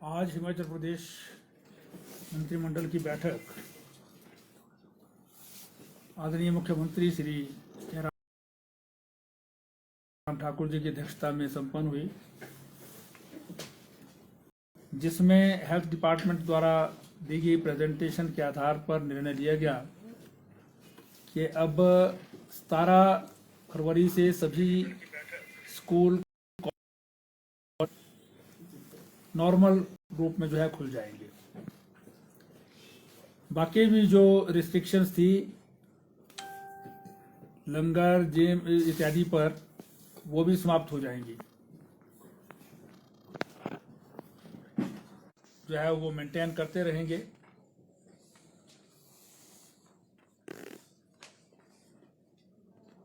आज हिमाचल प्रदेश मंत्रिमंडल की बैठक आदरणीय मुख्यमंत्री श्री जयराम ठाकुर जी की अध्यक्षता में संपन्न हुई, जिसमें हेल्थ डिपार्टमेंट द्वारा दी गई प्रेजेंटेशन के आधार पर निर्णय लिया गया कि अब 17 फरवरी से सभी स्कूल नॉर्मल रूप में खुल जाएंगे। बाकी भी जो रिस्ट्रिक्शंस थी लंगर जिम इत्यादि पर, वो भी समाप्त हो जाएंगी, वो मेंटेन करते रहेंगे।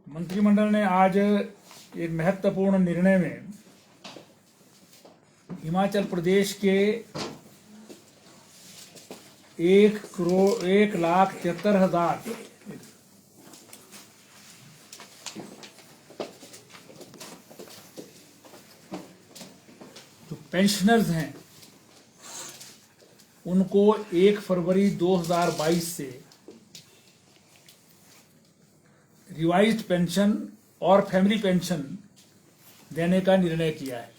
मंत्रिमंडल ने आज एक महत्वपूर्ण निर्णय में हिमाचल प्रदेश के 1,73,000 जो पेंशनर्स हैं उनको 1 फरवरी 2022 से रिवाइज्ड पेंशन और फैमिली पेंशन देने का निर्णय किया है।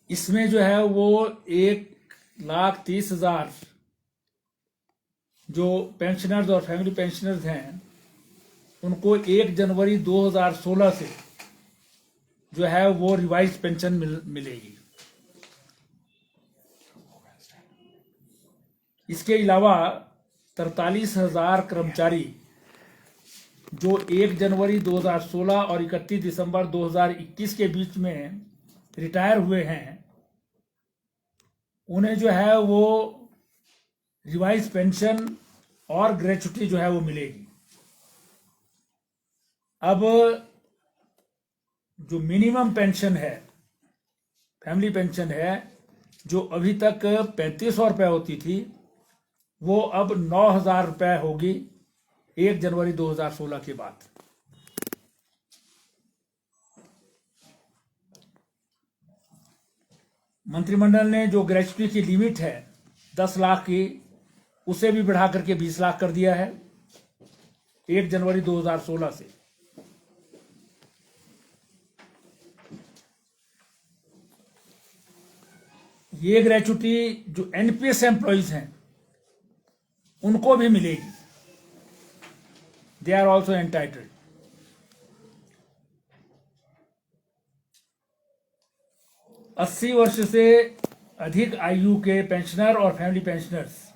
इसमें वो 1,30,000 जो पेंशनर्स और फैमिली पेंशनर्स हैं उनको 1 जनवरी 2016 से वो रिवाइज पेंशन मिलेगी। इसके अलावा 43,000 कर्मचारी जो 1 जनवरी 2016 और 31 दिसंबर 2021 के बीच में रिटायर हुए हैं, उन्हें वो रिवाइज पेंशन और ग्रेच्युटी वो मिलेगी। अब जो मिनिमम पेंशन है, फैमिली पेंशन है, जो अभी तक 3,500 रुपये होती थी, वो अब 9,000 रुपये होगी 1 जनवरी 2016 के बाद। मंत्रिमंडल ने जो ग्रेच्युटी की लिमिट है 10 लाख की, उसे भी बढ़ा करके 20 लाख कर दिया है 1 जनवरी 2016 से। ये ग्रेच्युटी जो एनपीएस एम्प्लॉइज हैं उनको भी मिलेगी, दे आर ऑल्सो एंटाइटल्ड। अस्सी वर्ष से अधिक आयु के पेंशनर और फैमिली पेंशनर्स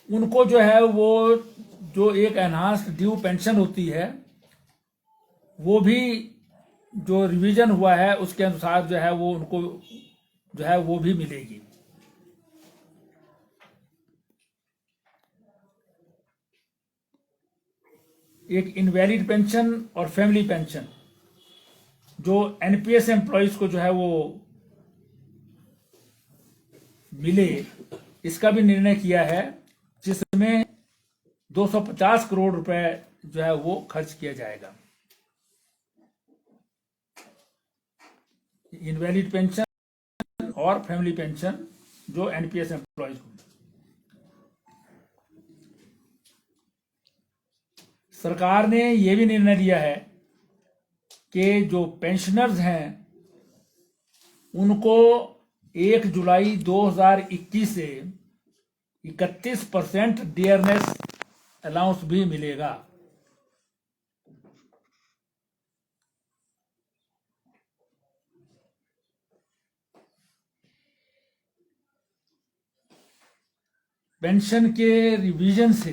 उनको वो जो एक एनहांस्ड ड्यू पेंशन होती है, वो भी जो रिवीजन हुआ है उसके अनुसार वो उनको वो भी मिलेगी। एक इनवैलिड पेंशन और फैमिली पेंशन जो एनपीएस एम्प्लॉइज को वो मिले, इसका भी निर्णय किया है, जिसमें 250 करोड़ रुपए वो खर्च किया जाएगा। इनवैलिड पेंशन और फैमिली पेंशन जो एनपीएस एम्प्लॉइज को। सरकार ने यह भी निर्णय लिया है कि जो पेंशनर्स हैं उनको 1 जुलाई 2021 से 31% डियरनेस अलाउंस भी मिलेगा। पेंशन के रिवीजन से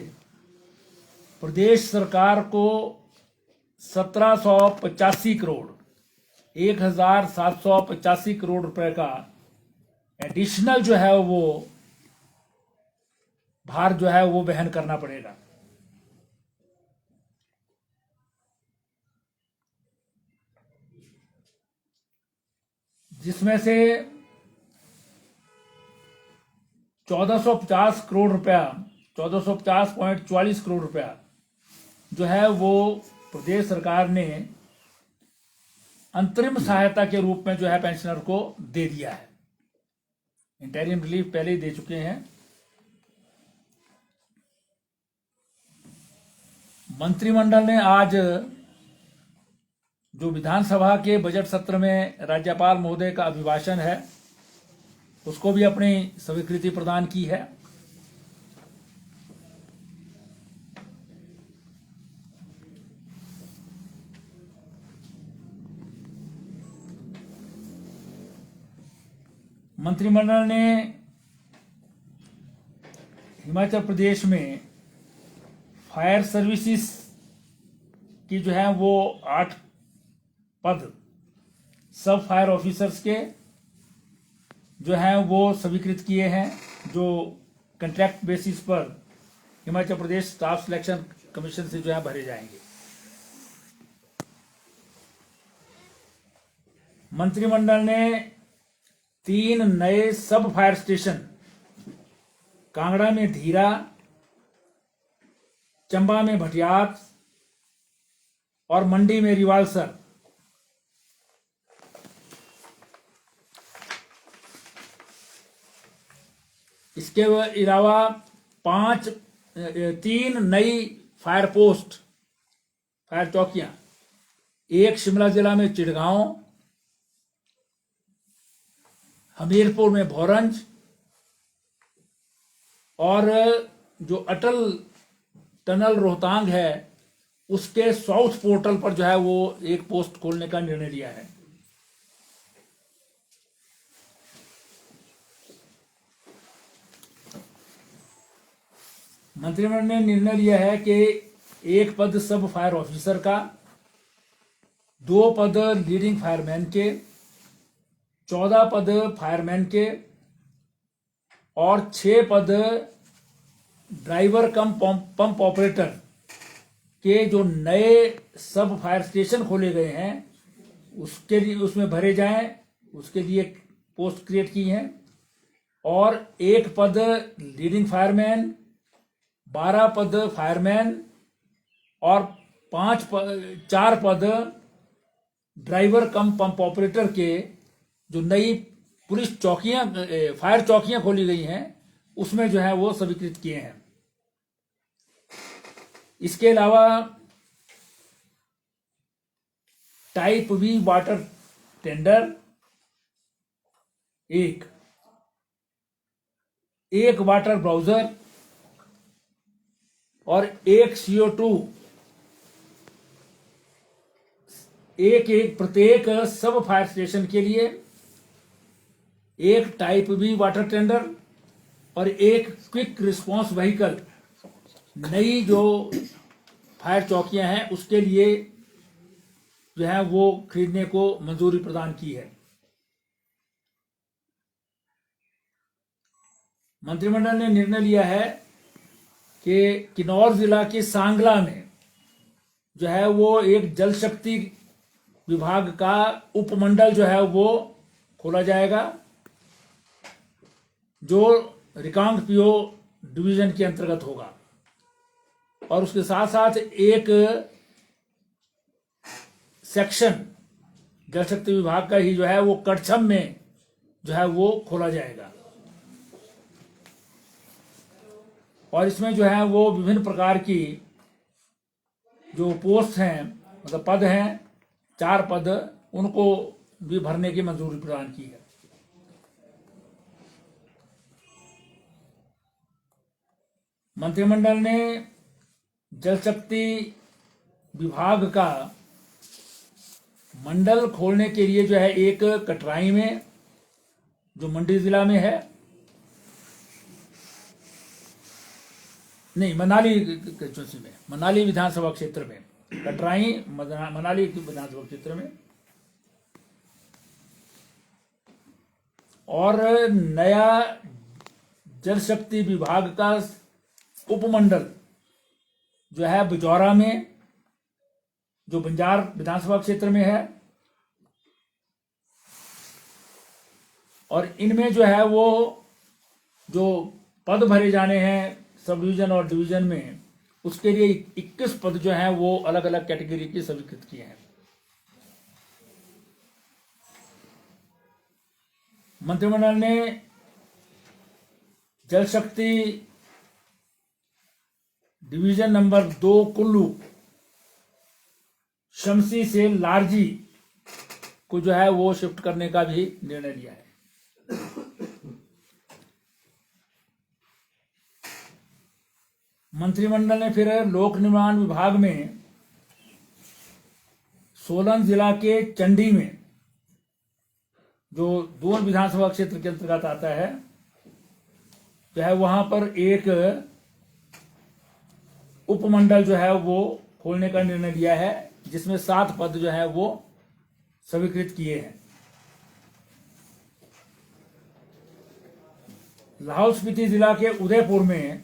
प्रदेश सरकार को 1785 करोड़ 1,785 करोड़ रुपए का एडिशनल वो भार वो वहन करना पड़ेगा। जिसमें से 1450 करोड़ रुपया, 1450.44 करोड़ रुपया जो है वो प्रदेश सरकार ने अंतरिम सहायता के रूप में जो है पेंशनर को दे दिया है। इंटरिम रिलीफ पहले ही दे चुके हैं। मंत्रिमंडल ने आज जो विधानसभा के बजट सत्र में राज्यपाल महोदय का अभिभाषण है उसको भी अपनी स्वीकृति प्रदान की है। मंत्रिमंडल ने हिमाचल प्रदेश में फायर सर्विसेज की जो है वो 8 पद सब फायर ऑफिसर्स के जो है वो स्वीकृत किए हैं, जो कॉन्ट्रैक्ट बेसिस पर Himachal Pradesh staff selection commission से जो है भरे जाएंगे। मंत्रिमंडल ने 3 नए सब फायर स्टेशन कांगड़ा में धीरा, चंबा में भटियात और मंडी में रिवालसर इसके अलावा 3 नई फायर पोस्ट, फायर चौकियां, एक शिमला जिला में चिड़गांव, हमीरपुर में भोरंज और जो अटल टनल रोहतांग है उसके साउथ पोर्टल पर जो है वो एक पोस्ट खोलने का निर्णय लिया है। मंत्रिमंडल ने निर्णय लिया है कि 1 पद सब फायर ऑफिसर का, 2 पद लीडिंग फायरमैन के, 14 पद फायरमैन के और 6 पद ड्राइवर कम पंप ऑपरेटर के जो नए सब फायर स्टेशन खोले गए हैं उसके लिए उसमें भरे जाएं, उसके लिए पोस्ट क्रिएट की हैं। और 1 पद लीडिंग फायरमैन, 12 पद फायरमैन और 4 पद ड्राइवर कम पंप ऑपरेटर के जो नई पुलिस चौकियां, फायर चौकियां खोली गई हैं उसमें जो है वो स्वीकृत किए हैं। इसके अलावा टाइप बी वाटर टेंडर एक वाटर ब्राउजर और 1 CO2 एक प्रत्येक सब फायर स्टेशन के लिए, 1 टाइप बी वाटर टेंडर और 1 क्विक रिस्पांस व्हीकल नई जो फायर चौकियां हैं उसके लिए जो है वो खरीदने को मंजूरी प्रदान की है। मंत्रिमंडल ने निर्णय लिया है कि किन्नौर जिला के सांगला में जो है वो एक जल शक्ति विभाग का उपमंडल जो है वो खोला जाएगा, जो रिकांगपिओ डिवीजन के अंतर्गत होगा। और उसके साथ साथ एक सेक्शन जल शक्ति विभाग का ही जो है वो कड़छम में जो है वो खोला जाएगा। और इसमें जो है वो विभिन्न प्रकार की जो पोस्ट हैं, मतलब पद हैं, 4 पद, उनको भी भरने की मंजूरी प्रदान की है। मंत्रिमंडल ने जल शक्ति विभाग का मंडल खोलने के लिए जो है एक कटराई में जो मंडी जिला में है, नहीं मनाली में, मनाली विधानसभा क्षेत्र में, कटराई मनाली विधानसभा क्षेत्र में, और नया जल शक्ति विभाग का उपमंडल जो है बिजौरा में, जो बंजार विधानसभा क्षेत्र में है। और इनमें जो है वो जो पद भरे जाने हैं सब डिवीजन और डिवीजन में, उसके लिए 21 पद जो हैं वो अलग अलग कैटेगरी के स्वीकृत किए हैं। मंत्रिमंडल ने जल शक्ति डिवीजन नंबर 2 कुल्लू शमसी से लारजी को जो है वो शिफ्ट करने का भी निर्णय लिया है। मंत्रिमंडल ने फिर लोक निर्माण विभाग में सोलन जिला के चंडी में, जो दून विधानसभा क्षेत्र के अंतर्गत आता है, जो है वहां पर एक उपमंडल जो है वो खोलने का निर्णय लिया है, जिसमें 7 पद जो है वो स्वीकृत किए हैं। लाहौल स्पीति जिला के उदयपुर में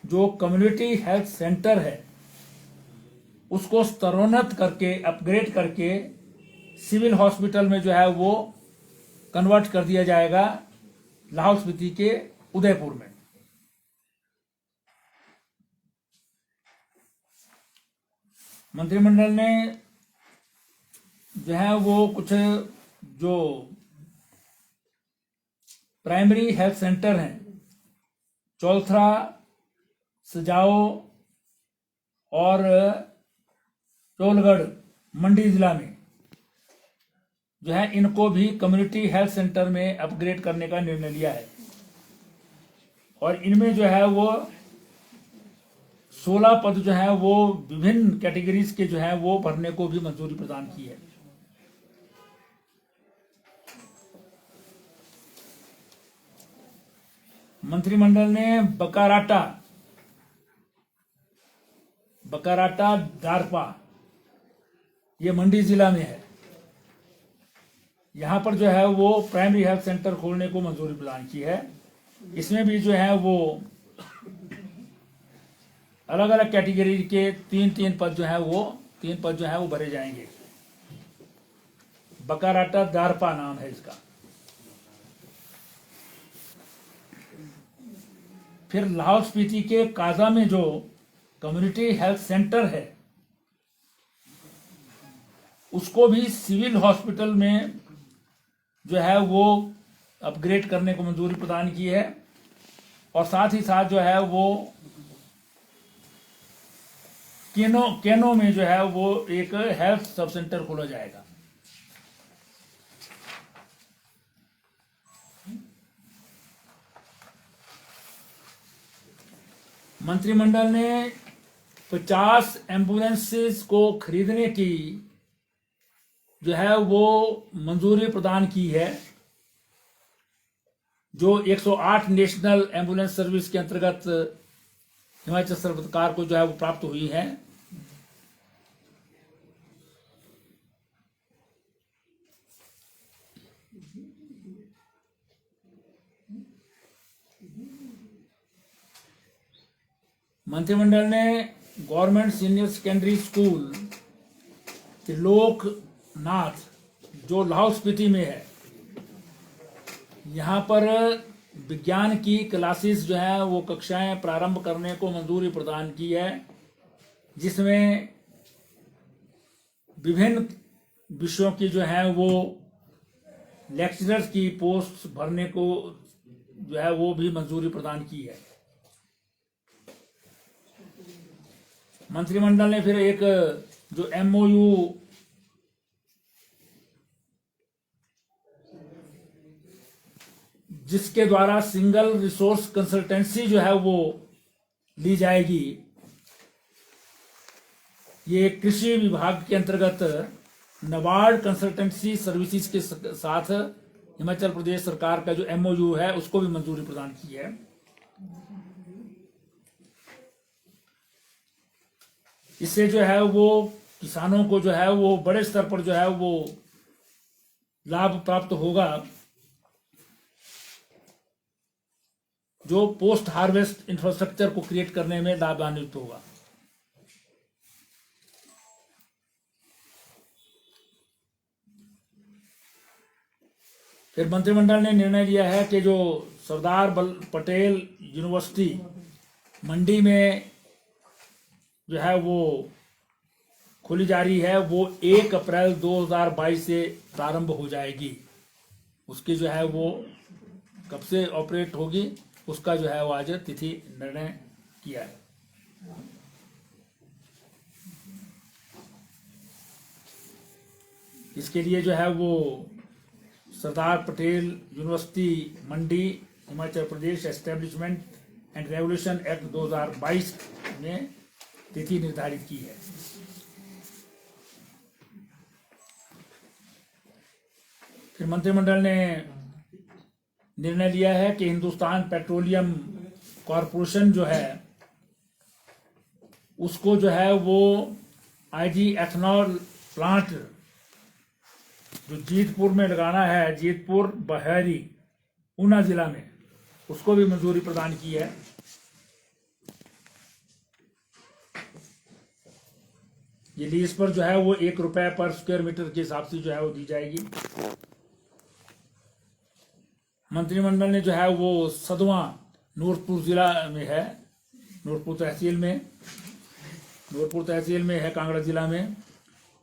जो कम्युनिटी हेल्थ सेंटर है उसको स्तरोन्नत करके, अपग्रेड करके सिविल हॉस्पिटल में जो है वो कन्वर्ट कर दिया जाएगा लाहौल स्पीति के उदयपुर में। मंत्रिमंडल ने जो है वो कुछ जो प्राइमरी हेल्थ सेंटर हैं चौलथरा, सजाओ और टोलगढ़ मंडी जिला में जो है, इनको भी कम्युनिटी हेल्थ सेंटर में अपग्रेड करने का निर्णय लिया है। और इनमें जो है वो 16 पद जो है वो विभिन्न कैटेगरीज के जो है वो भरने को भी मंजूरी प्रदान की है। मंत्रिमंडल ने बकाराटा दारपा, ये मंडी जिला में है, यहां पर जो है वो प्राइमरी हेल्थ सेंटर खोलने को मंजूरी प्रदान की है। इसमें भी जो है वो अलग अलग कैटेगरी के 3 पद जो है वो भरे जाएंगे। बकाराटा दारपा नाम है इसका। फिर लाहौल स्पीति के काजा में जो कम्युनिटी हेल्थ सेंटर है उसको भी सिविल हॉस्पिटल में जो है वो अपग्रेड करने को मंजूरी प्रदान की है। और साथ ही साथ जो है वो केनो में जो है वो एक हेल्थ सब सेंटर खोला जाएगा। मंत्रिमंडल ने 50 एम्बुलेंसेस को खरीदने की जो है वो मंजूरी प्रदान की है, जो 108 नेशनल एम्बुलेंस सर्विस के अंतर्गत हिमाचल सरकार को जो है वो प्राप्त हुई है। मंत्रिमंडल ने government senior secondary school Triloknath जो लाहौल स्पीति में है, यहाँ पर विज्ञान की क्लासेस जो है वो कक्षाएं प्रारंभ करने को मंजूरी प्रदान की है, जिसमें विभिन्न विषयों की जो है वो लेक्चरर्स की पोस्ट भरने को जो है वो भी मंजूरी प्रदान की है। मंत्रिमंडल ने फिर एक जो MOU जिसके द्वारा सिंगल रिसोर्स कंसल्टेंसी जो है वो ली जाएगी, ये कृषि विभाग के अंतर्गत नबार्ड कंसल्टेंसी सर्विसेज के साथ हिमाचल प्रदेश सरकार का जो MOU है उसको भी मंजूरी प्रदान की है। इससे जो है वो किसानों को जो है वो बड़े स्तर पर जो है वो लाभ प्राप्त होगा, जो पोस्ट हार्वेस्ट इंफ्रास्ट्रक्चर को क्रिएट करने में लाभान्वित होगा। फिर मंत्रिमंडल ने निर्णय लिया है कि जो सरदार पटेल यूनिवर्सिटी मंडी में जो है वो खुली जा रही है, वो 1 अप्रैल 2022 से प्रारंभ हो जाएगी। उसकी जो है वो कब से ऑपरेट होगी उसका जो है वो आज तिथि निर्णय किया है। इसके लिए जो है वो Sardar Patel university Mandi Himachal Pradesh establishment and revolution act 2022 में तिथि निर्धारित की है। फिर मंत्रिमंडल ने निर्णय लिया है कि हिंदुस्तान पेट्रोलियम कॉरपोरेशन जो है उसको जो है वो आईजी एथनॉल प्लांट जो जीतपुर में लगाना है, जीतपुर बहरी ऊना जिला में, उसको भी मंजूरी प्रदान की है। ये लीज पर जो है वो ₹1 पर स्क्वायर मीटर के हिसाब से जो है वो दी जाएगी। मंत्रिमंडल ने जो है वो सदवा नूरपुर जिला में है, नूरपुर तहसील में है कांगड़ा जिला में,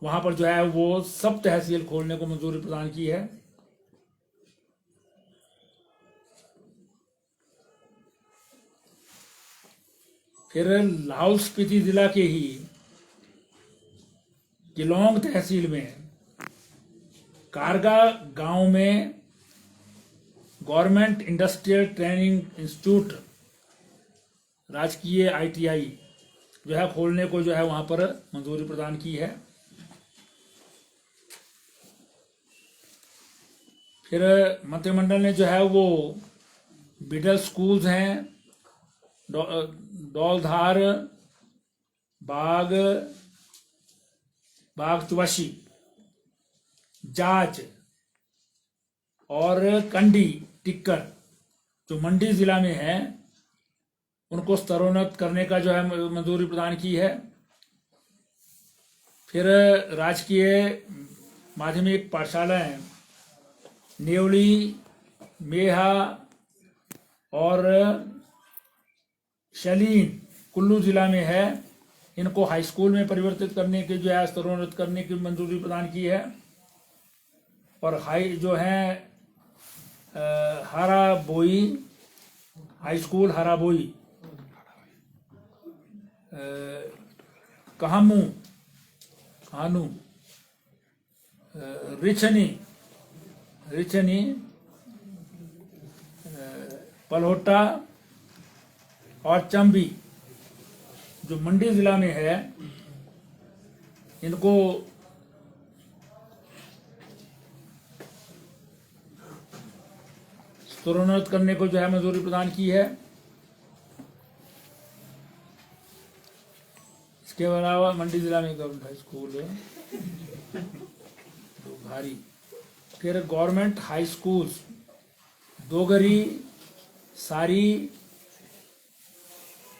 वहां पर जो है वो सब तहसील खोलने को मंजूरी प्रदान की है। फिर लाहौल स्पीति जिला के ही किलोंग तहसील में कारगा गांव में गवर्नमेंट इंडस्ट्रियल ट्रेनिंग इंस्टीट्यूट राजकीय ITI जो है खोलने को जो है वहां पर मंजूरी प्रदान की है। फिर मंत्रिमंडल ने जो है वो मिडिल स्कूल्स हैं दौलधार, बाग चुवाशी, जाज और कंडी टिक्कर जो मंडी जिला में है उनको स्तरोन्नत करने का जो है मंजूरी प्रदान की है। फिर राजकीय माध्यमिक पाठशालाएं नेवली, मेहा और शलीन कुल्लू जिला में है, इनको हाई स्कूल में परिवर्तित करने की जो है स्तरोन्नत करने की मंजूरी प्रदान की है। और हाई जो है हाराबोई हाई स्कूल, हाराबोई, कहानू, रिचनी, पलहोटा और चंबी जो मंडी जिला में है, इनको स्तरोन्नत करने को जो है मंजूरी प्रदान की है। इसके अलावा मंडी जिला में गवर्नमेंट हाई स्कूल है भारी। फिर गवर्नमेंट हाई स्कूल्स दोगरी, सारी,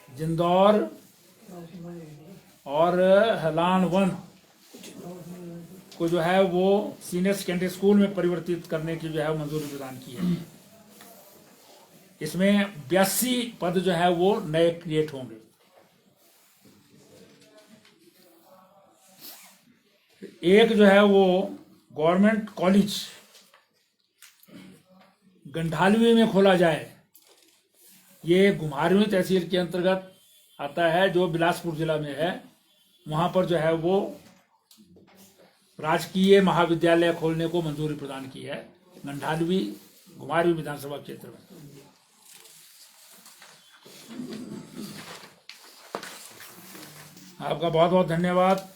जिंदौर और हलान 1 को जो है वो सीनियर सेकेंडरी स्कूल में परिवर्तित करने की जो है मंजूरी प्रदान की है। इसमें 82 पद जो है वो नए क्रिएट होंगे। एक जो है वो गवर्नमेंट कॉलेज गंडालवी में खोला जाए, ये घुमारवीं तहसील के अंतर्गत आता है जो बिलासपुर जिला में है। वहां पर जो है वो राजकीय महाविद्यालय खोलने को मंजूरी प्रदान की है गंडालवी घुमारवीं विधानसभा क्षेत्र में। आपका बहुत बहुत धन्यवाद।